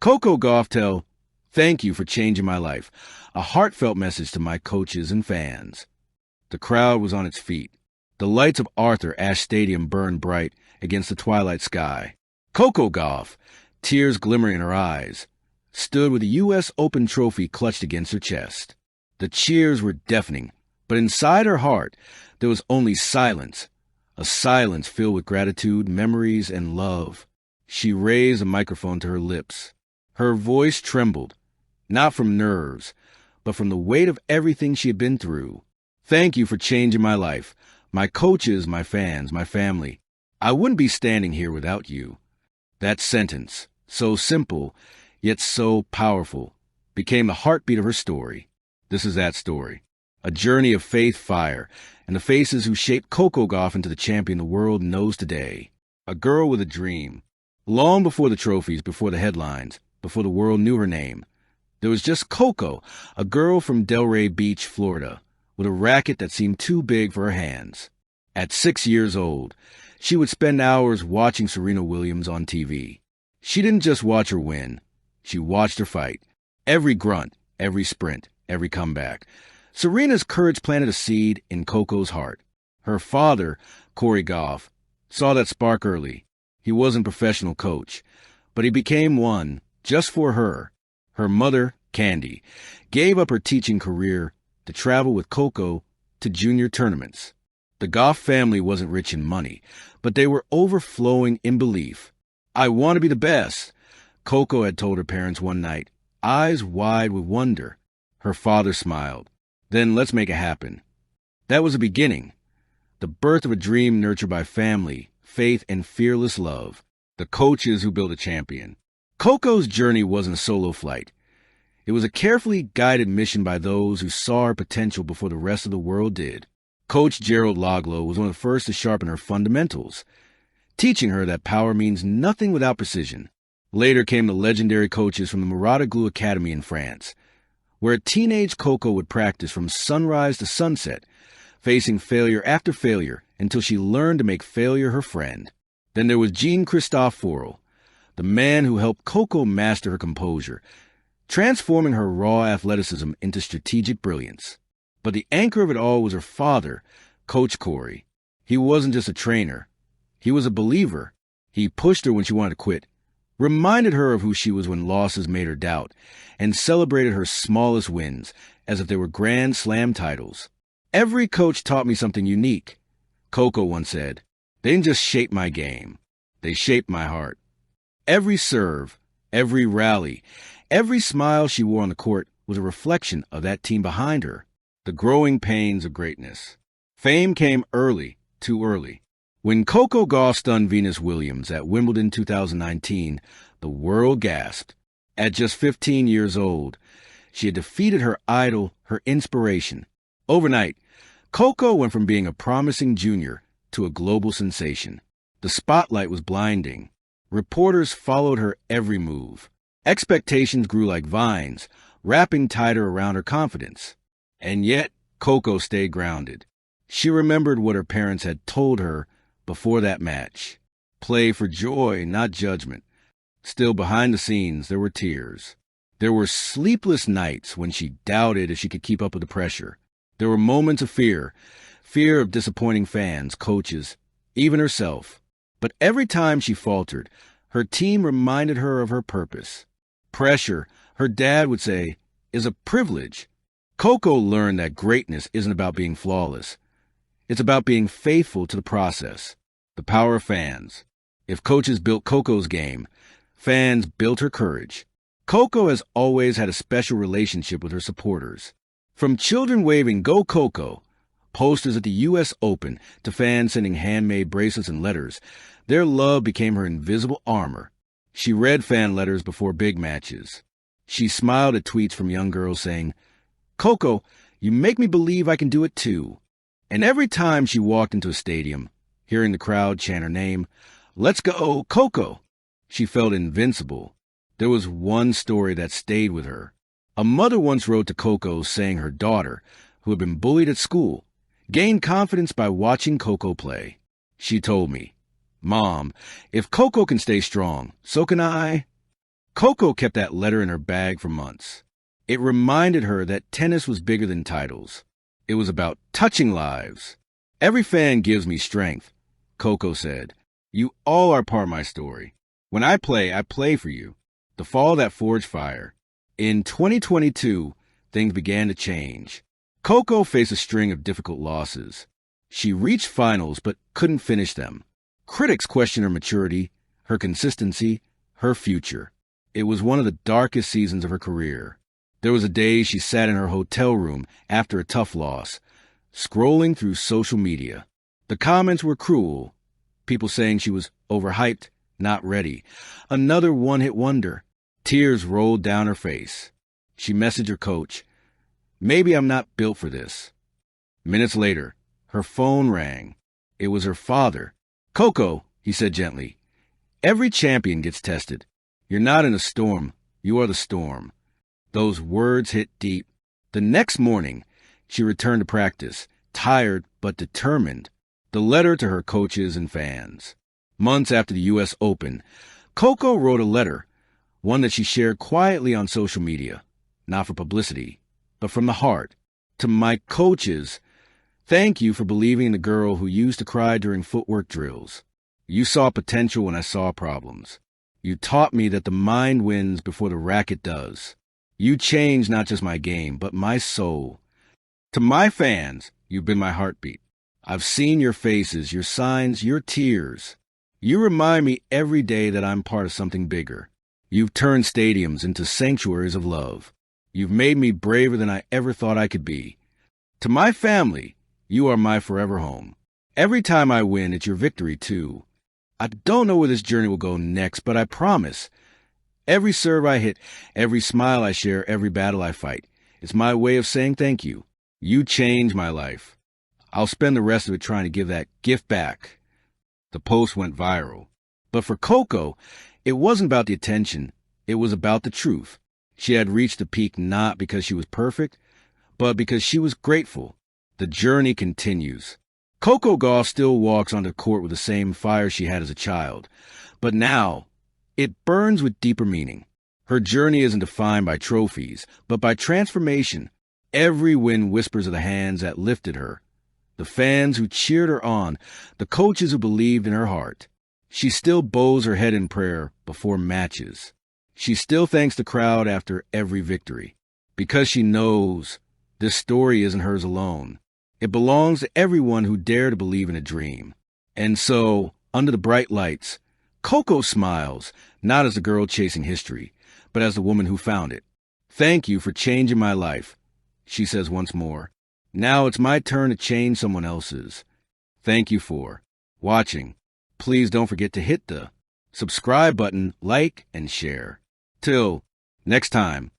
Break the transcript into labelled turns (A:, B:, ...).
A: Coco gauff, thank you for changing my life. A heartfelt message to my coaches and fans. The crowd was on its feet. The lights of Arthur Ashe Stadium burned bright against the twilight sky. Coco gauff, tears glimmering in her eyes, stood with the U.S. Open trophy clutched against her chest. The cheers were deafening, but inside her heart there was only silence, a silence filled with gratitude, memories, and love. She raised a microphone to her lips. Her voice trembled, not from nerves, but from the weight of everything she had been through. Thank you for changing my life, my coaches, my fans, my family. I wouldn't be standing here without you. That sentence, so simple, yet so powerful, became the heartbeat of her story. This is that story. A journey of faith, fire, and the faces who shaped Coco gauff into the champion the world knows today. A girl with a dream. Long before the trophies, before the headlines, before the world knew her name, there was just Coco, a girl from Delray Beach, Florida, with a racket that seemed too big for her hands. At 6 years old, she would spend hours watching Serena Williams on TV. She didn't just watch her win. She watched her fight. Every grunt, every sprint, every comeback. Serena's courage planted a seed in Coco's heart. Her father, Coco gauff, saw that spark early. He wasn't a professional coach, but he became one just for her. Her mother, Candy, gave up her teaching career to travel with Coco to junior tournaments. The Gauff family wasn't rich in money, but they were overflowing in belief. I want to be the best, Coco had told her parents one night, eyes wide with wonder. Her father smiled. Then let's make it happen. That was the beginning, the birth of a dream nurtured by family, faith, and fearless love. The coaches who built a champion. Coco's journey wasn't a solo flight. It was a carefully guided mission by those who saw her potential before the rest of the world did. Coach Gerald Loglow was one of the first to sharpen her fundamentals, teaching her that power means nothing without precision. Later came the legendary coaches from the Murata Academy in France, where teenage Coco would practice from sunrise to sunset, facing failure after failure until she learned to make failure her friend. Then there was Jean-Christophe Forel, the man who helped Coco master her composure, transforming her raw athleticism into strategic brilliance. But the anchor of it all was her father, Coach Corey. He wasn't just a trainer. He was a believer. He pushed her when she wanted to quit, reminded her of who she was when losses made her doubt, and celebrated her smallest wins as if they were Grand Slam titles. Every coach taught me something unique, Coco once said. They didn't just shape my game. They shaped my heart. Every serve, every rally, every smile she wore on the court was a reflection of that team behind her. The growing pains of greatness. Fame came early, too early. When Coco gauff stunned Venus Williams at Wimbledon 2019, the world gasped. At just 15 years old, she had defeated her idol, her inspiration. Overnight, Coco went from being a promising junior to a global sensation. The spotlight was blinding. Reporters followed her every move. Expectations grew like vines, wrapping tighter around her confidence. And yet, Coco stayed grounded. She remembered what her parents had told her before that match. Play for joy, not judgment. Still, behind the scenes, there were tears. There were sleepless nights when she doubted if she could keep up with the pressure. There were moments of fear of disappointing fans, coaches, even herself. But every time she faltered, her team reminded her of her purpose. Pressure, her dad would say, is a privilege. Coco learned that greatness isn't about being flawless. It's about being faithful to the process. The power of fans. If coaches built Coco's game, fans built her courage. Coco has always had a special relationship with her supporters. From children waving "Go Coco," posters at the U.S. Open, to fans sending handmade bracelets and letters, their love became her invisible armor. She read fan letters before big matches. She smiled at tweets from young girls saying, "Coco, you make me believe I can do it too." And every time she walked into a stadium, hearing the crowd chant her name, "Let's go, Coco," she felt invincible. There was one story that stayed with her. A mother once wrote to Coco saying her daughter, who had been bullied at school, gained confidence by watching Coco play. She told me, "Mom, if Coco can stay strong, so can I." Coco kept that letter in her bag for months. It reminded her that tennis was bigger than titles. It was about touching lives. Every fan gives me strength, Coco said. You all are part of my story. When I play for you. The fall that forged fire. In 2022, things began to change. Coco faced a string of difficult losses. She reached finals but couldn't finish them. Critics questioned her maturity, her consistency, her future. It was one of the darkest seasons of her career. There was a day she sat in her hotel room after a tough loss, scrolling through social media. The comments were cruel. People saying she was overhyped, not ready. Another one-hit wonder. Tears rolled down her face. She messaged her coach, "Maybe I'm not built for this." Minutes later, her phone rang. It was her father. "Coco," he said gently, "every champion gets tested. You're not in a storm. You are the storm." Those words hit deep. The next morning, she returned to practice, tired but determined. The letter to her coaches and fans. Months after the U.S. Open, Coco wrote a letter, one that she shared quietly on social media, not for publicity, but from the heart. To my coaches, thank you for believing in the girl who used to cry during footwork drills. You saw potential when I saw problems. You taught me that the mind wins before the racket does. You changed not just my game, but my soul. To my fans, you've been my heartbeat. I've seen your faces, your signs, your tears. You remind me every day that I'm part of something bigger. You've turned stadiums into sanctuaries of love. You've made me braver than I ever thought I could be. To my family, you are my forever home. Every time I win, it's your victory, too. I don't know where this journey will go next, but I promise. Every serve I hit, every smile I share, every battle I fight, it's my way of saying thank you. You changed my life. I'll spend the rest of it trying to give that gift back. The post went viral. But for Coco, it wasn't about the attention. It was about the truth. She had reached the peak not because she was perfect, but because she was grateful. The journey continues. Coco Gauff still walks onto the court with the same fire she had as a child. But now, it burns with deeper meaning. Her journey isn't defined by trophies, but by transformation. Every win whispers of the hands that lifted her, the fans who cheered her on, the coaches who believed in her heart. She still bows her head in prayer before matches. She still thanks the crowd after every victory, because she knows this story isn't hers alone. It belongs to everyone who dare to believe in a dream. And so, under the bright lights, Coco smiles, not as the girl chasing history, but as the woman who found it. "Thank you for changing my life," she says once more. "Now it's my turn to change someone else's." Thank you for watching. Please don't forget to hit the subscribe button, like, and share. Till next time.